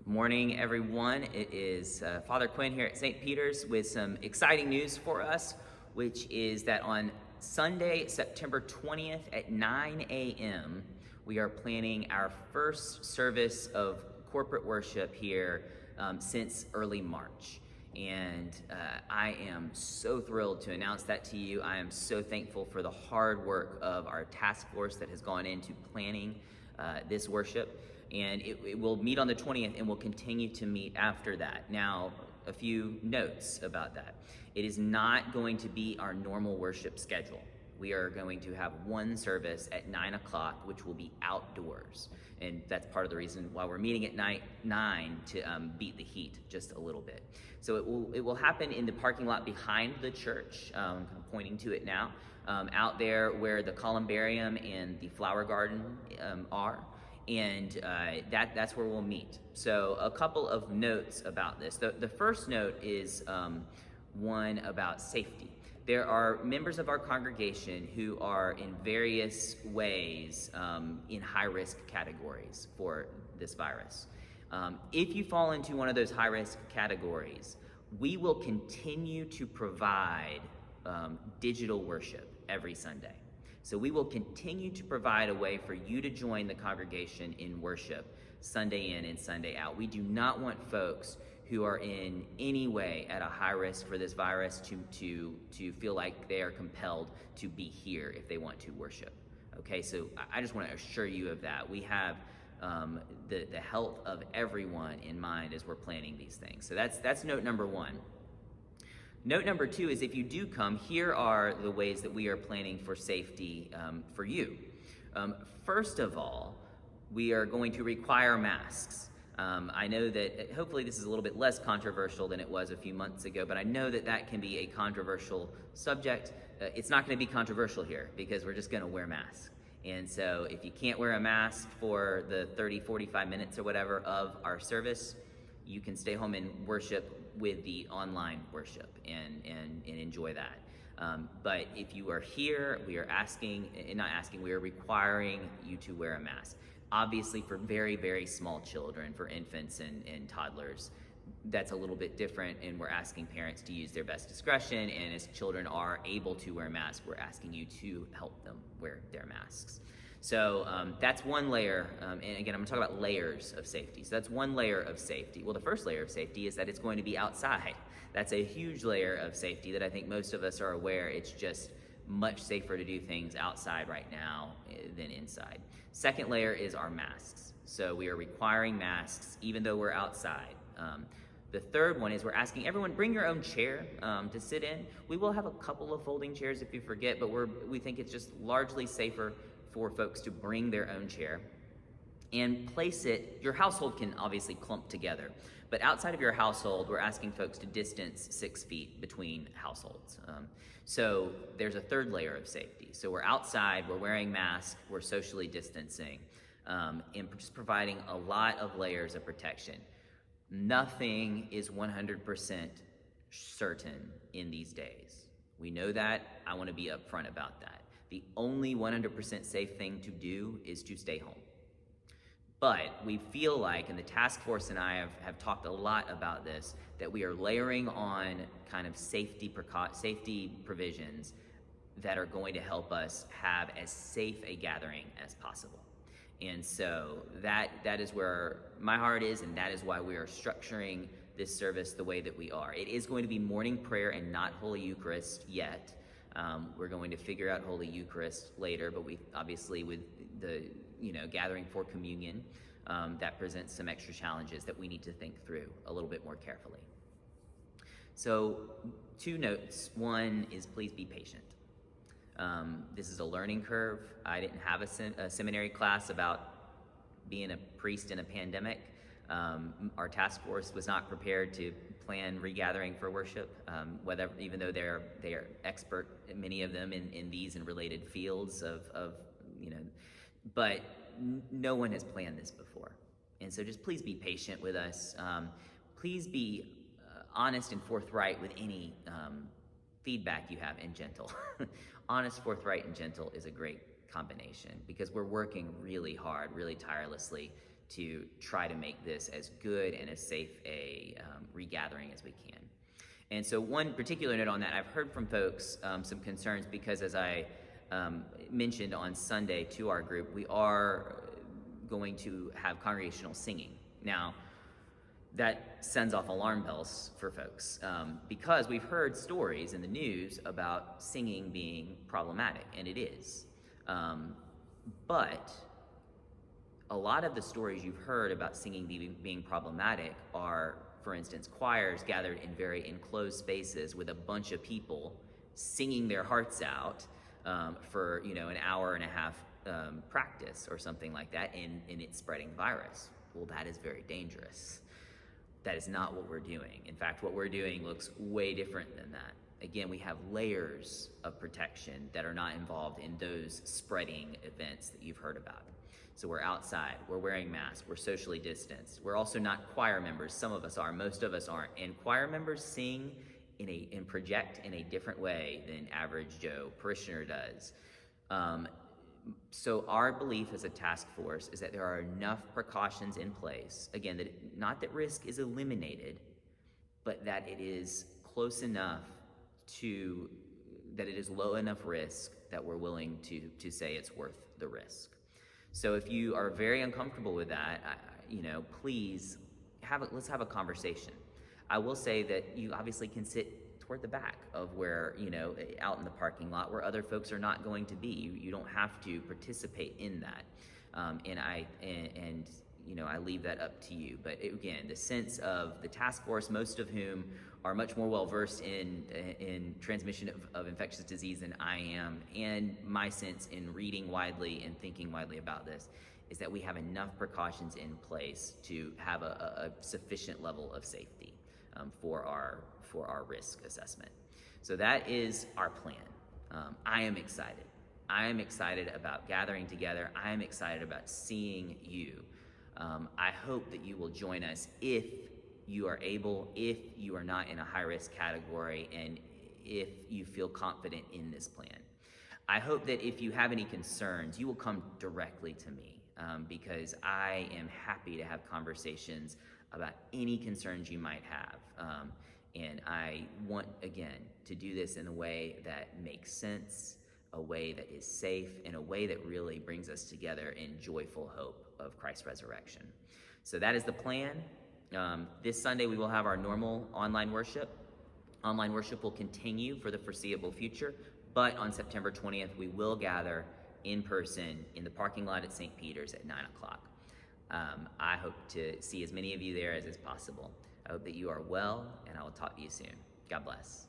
Morning, everyone. It is Father Quinn here at St. Peter's with some exciting news for us, which is that on Sunday, September 20th at 9 a.m., we are planning our first service of corporate worship here since early March. And I am so thrilled to announce that to you. I am so thankful for the hard work of our task force that has gone into planning this worship. And it will meet on the 20th and will continue to meet after that. Now, a few notes about that. It is not going to be our normal worship schedule. We are going to have one service at 9 o'clock, which will be outdoors. And that's part of the reason why we're meeting at 9 to beat the heat just a little bit. So it will happen in the parking lot behind the church, kind of pointing to it now, out there where the columbarium and the flower garden are. And that's where we'll meet. So a couple of notes about this. The first note is one about safety. There are members of our congregation who are in various ways in high-risk categories for this virus. If you fall into one of those high-risk categories, we will continue to provide digital worship every Sunday. So we will continue to provide a way for you to join the congregation in worship Sunday in and Sunday out. We do not want folks who are in any way at a high risk for this virus to feel like they are compelled to be here if they want to worship. Okay, so I just want to assure you of that. We have the health of everyone in mind as we're planning these things. So that's note number one. Note number two is if you do come, here are the ways that we are planning for safety for you. First of all, we are going to require masks. I know that hopefully this is a little bit less controversial than it was a few months ago, but I know that that can be a controversial subject. It's not going to be controversial here because we're just going to wear masks. And so if you can't wear a mask for the 30, 45 minutes or whatever of our service, you can stay home and worship with the online worship and enjoy that. But if you are here, we are we are requiring you to wear a mask. Obviously for very, very small children, for infants and toddlers, that's a little bit different, and we're asking parents to use their best discretion, and as children are able to wear masks, we're asking you to help them wear their masks. So that's one layer, and again, I'm gonna talk about layers of safety. So that's one layer of safety. Well, the first layer of safety is that it's going to be outside. That's a huge layer of safety that I think most of us are aware. It's just much safer to do things outside right now than inside. Second layer is our masks. So we are requiring masks even though we're outside. The third one is we're asking everyone, bring your own chair to sit in. We will have a couple of folding chairs if you forget, but we think it's just largely safer for folks to bring their own chair and place it. Your household can obviously clump together, but outside of your household, we're asking folks to distance 6 feet between households. So there's a third layer of safety. So we're outside, we're wearing masks, we're socially distancing, and just providing a lot of layers of protection. Nothing is 100% certain in these days. We know that. I want to be upfront about that. The only 100% safe thing to do is to stay home. But we feel like, and the task force and I have talked a lot about this, that we are layering on kind of safety provisions that are going to help us have as safe a gathering as possible. And so that is where my heart is, and that is why we are structuring this service the way that we are. It is going to be morning prayer and not Holy Eucharist yet. We're going to figure out Holy Eucharist later, but we obviously with the gathering for communion, that presents some extra challenges that we need to think through a little bit more carefully. So 2 notes. One is please be patient. This is a learning curve. I didn't have a seminary class about being a priest in a pandemic. Our task force was not prepared to plan regathering for worship, even though they are expert, many of them in these and related fields but no one has planned this before. And so just please be patient with us. Please be honest and forthright with any feedback you have, and gentle. Honest, forthright, and gentle is a great combination because we're working really hard, really tirelessly to try to make this as good and as safe a regathering as we can. And so one particular note on that, I've heard from folks some concerns because as I mentioned on Sunday to our group, we are going to have congregational singing. Now, that sends off alarm bells for folks because we've heard stories in the news about singing being problematic, and it is. But a lot of the stories you've heard about singing being problematic are, for instance, choirs gathered in very enclosed spaces with a bunch of people singing their hearts out for an hour and a half practice or something like that, and it's spreading virus. Well, that is very dangerous. That is not what we're doing. In fact, what we're doing looks way different than that. Again, we have layers of protection that are not involved in those spreading events that you've heard about. So we're outside, we're wearing masks, we're socially distanced. We're also not choir members. Some of us are, most of us aren't. And choir members sing and project in a different way than average Joe parishioner does. So our belief as a task force is that there are enough precautions in place, again, not that risk is eliminated, but that it is close enough that it is low enough risk that we're willing to say it's worth the risk. So if you are very uncomfortable with that, please let's have a conversation. I will say that you obviously can sit toward the back of where, out in the parking lot where other folks are not going to be. You don't have to participate in that. I leave that up to you. But again, the sense of the task force, most of whom are much more well-versed in transmission of infectious disease than I am, and my sense in reading widely and thinking widely about this, is that we have enough precautions in place to have a sufficient level of safety for our risk assessment. So that is our plan. I am excited. I am excited about gathering together. I am excited about seeing you. I hope that you will join us if you are able, if you are not in a high-risk category, and if you feel confident in this plan. I hope that if you have any concerns, you will come directly to me because I am happy to have conversations about any concerns you might have. And I want, again, to do this in a way that makes sense, a way that is safe, and a way that really brings us together in joyful hope of Christ's resurrection. So that is the plan. This Sunday we will have our normal online worship. Online worship will continue for the foreseeable future, but on September 20th we will gather in person in the parking lot at St. Peter's at 9 o'clock. I hope to see as many of you there as is possible. I hope that you are well, and I will talk to you soon. God bless.